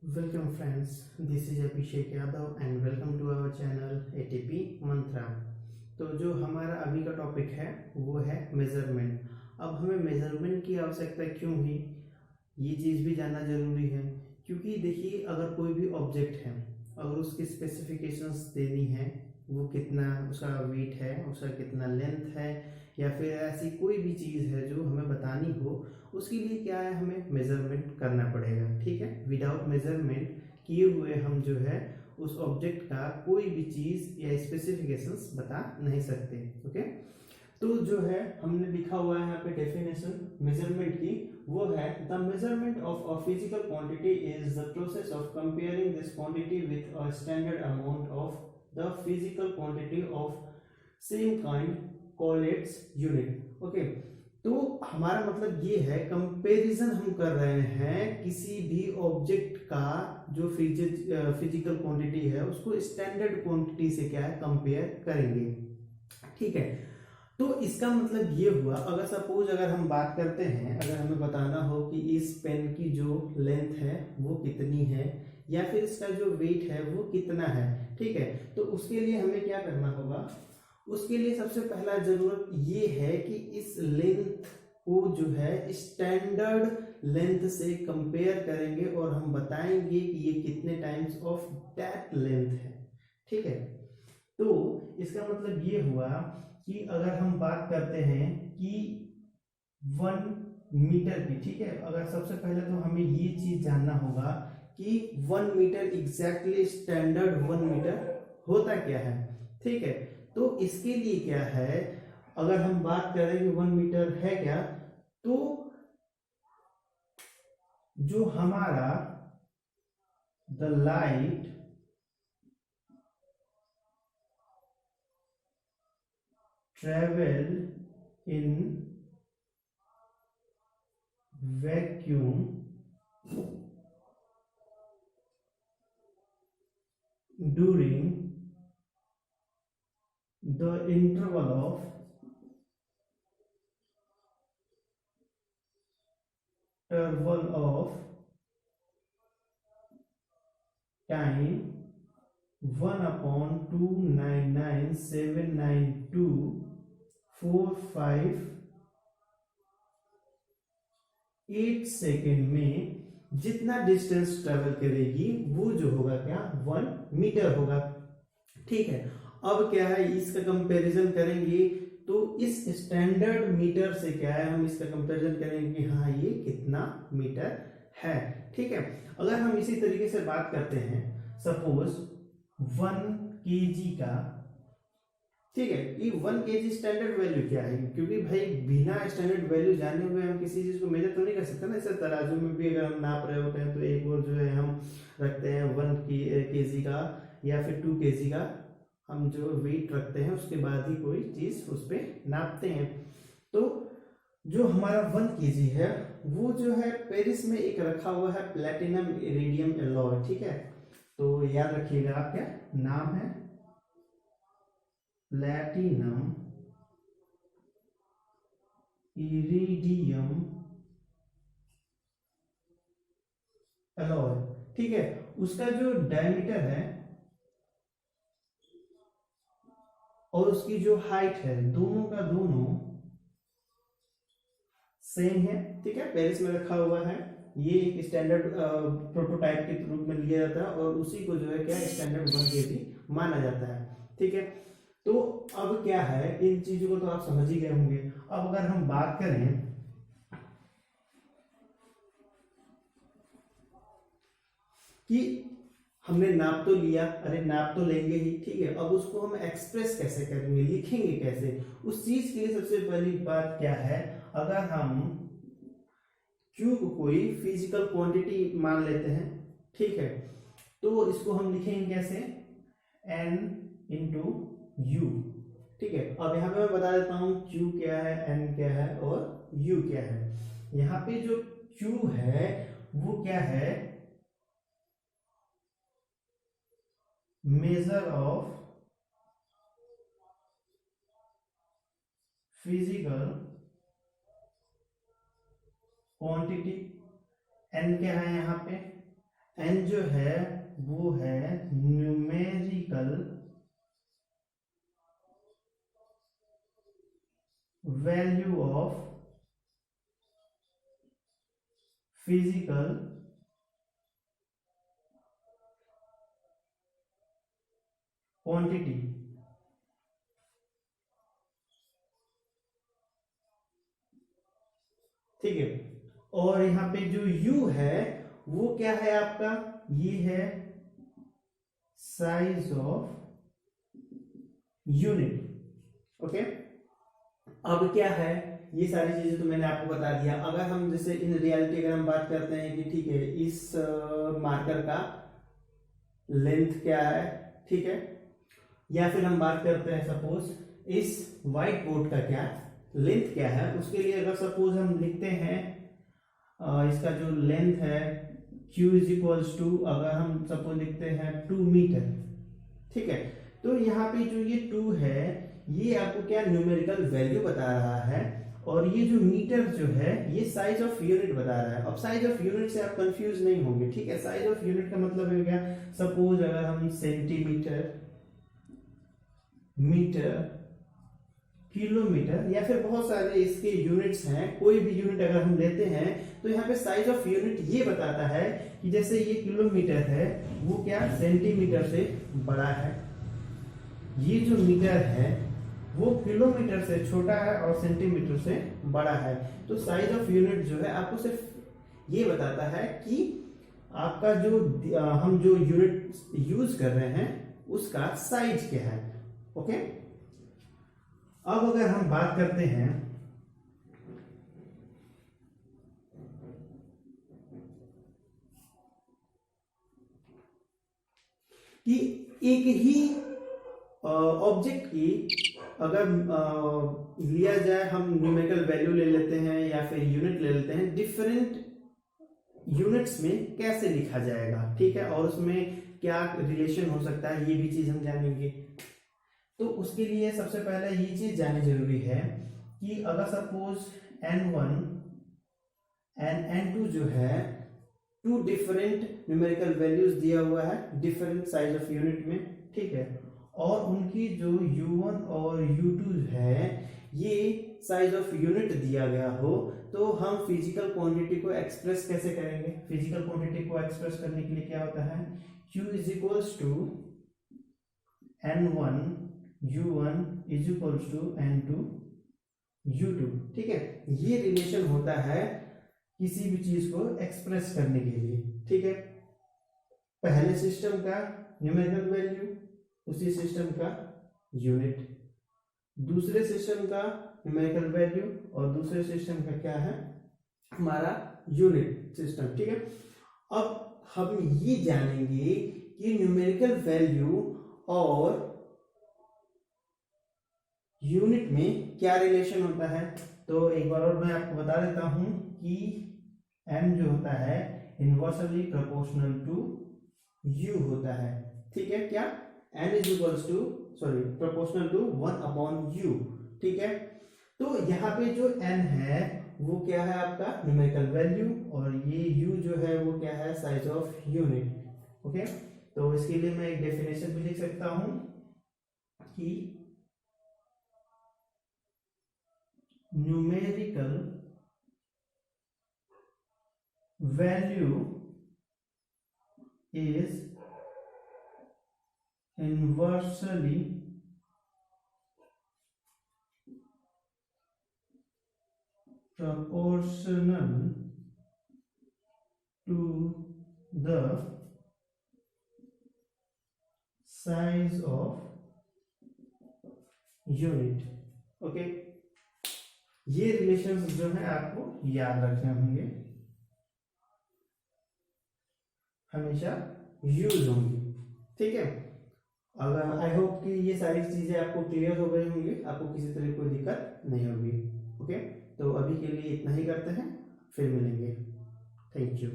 Welcome friends, this is Abhishek Yadav and welcome to our channel ATP मंत्रा। तो जो हमारा अभी का टॉपिक है वो है मेजरमेंट। अब हमें मेजरमेंट की आवश्यकता क्यों हुई, ये चीज़ भी जानना जरूरी है। क्योंकि देखिए, अगर कोई भी ऑब्जेक्ट है, अगर उसकी स्पेसिफिकेशंस देनी है, वो कितना उसका वेट है, उसका कितना लेंथ है, या फिर ऐसी कोई भी चीज़ है जो हमें बतानी हो, उसके लिए क्या है, हमें मेजरमेंट करना पड़ेगा। ठीक है, विदाउट मेजरमेंट किए हुए हम जो है उस ऑब्जेक्ट का कोई भी चीज़ या स्पेसिफिकेशंस बता नहीं सकते। ओके, तो जो है हमने लिखा हुआ है यहाँ पे डेफिनेशन मेजरमेंट की, वो है the measurement of a physical quantity is the process of comparing this quantity with a standard amount of the physical quantity of same kind called its unit. Okay, तो हमारा मतलब ये है, कंपैरिजन हम कर रहे हैं किसी भी ऑब्जेक्ट का जो फिजिकल क्वांटिटी है उसको स्टैंडर्ड क्वांटिटी से क्या है कंपेयर करेंगे। ठीक है, तो इसका मतलब ये हुआ, अगर सपोज अगर हम बात करते हैं, अगर हमें बताना हो कि इस पेन की जो लेंथ है वो कितनी है, या फिर इसका जो वेट है वो कितना है। ठीक है, तो उसके लिए हमें क्या करना होगा, उसके लिए सबसे पहला जरूरत ये है कि इस लेंथ को जो है स्टैंडर्ड लेंथ से कंपेयर करेंगे और हम बताएंगे कि ये कितने टाइम्स ऑफ दैट लेंथ है। ठीक है, तो इसका मतलब ये हुआ कि अगर हम बात करते हैं कि 1 मीटर की, ठीक है, अगर सबसे पहले तो हमें ये चीज जानना होगा कि 1 मीटर एग्जैक्टली स्टैंडर्ड 1 मीटर होता क्या है। ठीक है, तो इसके लिए क्या है, अगर हम बात करें कि 1 मीटर है क्या, तो जो हमारा the light travel in vacuum during the interval of time 1/299792458 में जितना डिस्टेंस ट्रेवल करेगी वो जो होगा क्या 1 मीटर होगा। ठीक है, अब क्या है, इसका कंपैरिजन करेंगे तो इस स्टैंडर्ड मीटर से क्या है, हम इसका कंपैरिजन करेंगे कि हाँ ये कितना मीटर है। ठीक है, अगर हम इसी तरीके से बात करते हैं, सपोज 1 kg का, ठीक है, ये 1 kg स्टैंडर्ड वैल्यू क्या है, क्योंकि भाई बिना स्टैंडर्ड वैल्यू जाने हुए हम किसी चीज को मेजर तो नहीं कर सकते ना। जैसे तराजू में भी अगर हम नाप रहे होते हैं तो एक और जो है हम रखते हैं 1 kg का या फिर 2 kg का, हम जो वेट रखते हैं उसके बाद ही कोई चीज उस पर नापते हैं। तो जो हमारा 1 kg है वो जो है पेरिस में एक रखा हुआ है प्लेटिनम इरिडियम एलॉय। ठीक है, तो याद रखिएगा, आप क्या नाम है, प्लैटिनम इरिडियम एलॉय। ठीक है, उसका जो डायमीटर है और उसकी जो हाइट है, दोनों का दोनों सेम है। ठीक है, पेरिस में रखा हुआ है, ये एक स्टैंडर्ड प्रोटोटाइप के रूप में लिया जाता है और उसी को जो है क्या स्टैंडर्ड 1 kg माना जाता है। ठीक है, तो अब क्या है, इन चीजों को तो आप समझ ही गए होंगे। अब अगर हम बात करें कि हमने नाप तो लिया, अरे नाप तो लेंगे ही, ठीक है, अब उसको हम एक्सप्रेस कैसे करेंगे, लिखेंगे कैसे, उस चीज के लिए सबसे पहली बात क्या है, अगर हम क्यू को कोई फिजिकल क्वांटिटी मान लेते हैं, ठीक है, तो इसको हम लिखेंगे कैसे, एन इंटू यू। ठीक है, अब यहाँ पे मैं बता देता हूँ क्यू क्या है, एन क्या है और यू क्या है। यहाँ पे जो क्यू है वो क्या है, measure of physical quantity. N क्या है यहाँ पे, एन जो है वो है numerical value of physical quantity. ठीक है, और यहाँ पे जो u है वो क्या है आपका, ये है साइज ऑफ यूनिट। ओके, अब क्या है, ये सारी चीजें तो मैंने आपको बता दिया। अगर हम जैसे इन रियलिटी अगर हम बात करते हैं कि ठीक है इस मार्कर का लेंथ क्या है, ठीक है, या फिर हम बात करते हैं सपोज इस व्हाइट बोर्ड का क्या लेंथ क्या है, उसके लिए अगर सपोज हम लिखते हैं इसका जो लेंथ है q इज इक्वल्स टू, अगर हम सपोज लिखते हैं 2 मीटर, ठीक है, तो यहाँ पे जो ये 2 है ये आपको क्या न्यूमेरिकल वैल्यू बता रहा है, और ये जो मीटर जो है ये साइज ऑफ यूनिट बता रहा है। अब साइज ऑफ यूनिट से आप कंफ्यूज नहीं होंगे, ठीक है, साइज ऑफ यूनिट का मतलब हो गया सपोज अगर हम सेंटीमीटर, मीटर, किलोमीटर या फिर बहुत सारे इसके यूनिट्स हैं, कोई भी यूनिट अगर हम लेते हैं तो यहाँ पे साइज ऑफ यूनिट ये बताता है कि जैसे ये किलोमीटर है वो क्या सेंटीमीटर से बड़ा है, ये जो मीटर है वो किलोमीटर से छोटा है और सेंटीमीटर से बड़ा है। तो साइज ऑफ यूनिट जो है आपको सिर्फ ये बताता है कि आपका जो हम जो यूनिट यूज कर रहे हैं उसका साइज क्या है। ओके, अब अगर हम बात करते हैं कि एक ही ऑब्जेक्ट की अगर लिया जाए, हम न्यूमेरिकल वैल्यू ले लेते हैं या फिर यूनिट ले लेते हैं, डिफरेंट यूनिट्स में कैसे लिखा जाएगा, ठीक है, और उसमें क्या रिलेशन हो सकता है ये भी चीज हम जानेंगे। तो उसके लिए सबसे पहले ये चीज जाननी जरूरी है कि अगर सपोज n1 एंड n2 जो है 2 डिफरेंट न्यूमेरिकल वैल्यूज दिया हुआ है डिफरेंट साइज ऑफ यूनिट में, ठीक है, और उनकी जो u1 और u2 है ये साइज ऑफ यूनिट दिया गया हो, तो हम फिजिकल क्वांटिटी को एक्सप्रेस कैसे करेंगे। फिजिकल क्वांटिटी को एक्सप्रेस करने के लिए क्या होता है, q is equals to n1 u1 is equals to n2 u2, ठीक है, ये रिलेशन होता है किसी भी चीज को एक्सप्रेस करने के लिए, ठीक है, पहले सिस्टम का न्यूमेरिकल वैल्यू, उसी सिस्टम का यूनिट, दूसरे सिस्टम का न्यूमेरिकल वैल्यू और दूसरे सिस्टम का क्या है हमारा यूनिट सिस्टम, ठीक है। अब हम ये जानेंगे कि न्यूमेरिकल वैल्यू और यूनिट में क्या रिलेशन होता है। तो एक बार और मैं आपको बता देता हूं कि m जो होता है इनवर्सली प्रोपोर्शनल टू u होता है, ठीक है, क्या n is equals to proportional to 1/u, ठीक है। तो यहाँ पे जो n है वो क्या है आपका न्यूमेरिकल वैल्यू, और ये u जो है वो क्या है साइज ऑफ यूनिट। ओके, तो इसके लिए मैं एक डेफिनेशन भी लिख सकता हूं कि numerical value is inversely proportional to the size of unit। Okay, ये रिलेशंस जो है आपको याद रखने होंगे, हमेशा यूज होंगी, ठीक है। अगर आई होप कि ये सारी चीजें आपको क्लियर हो गई होंगी, आपको किसी तरह कोई दिक्कत नहीं होगी। ओके, तो अभी के लिए इतना ही करते हैं, फिर मिलेंगे। Thank you.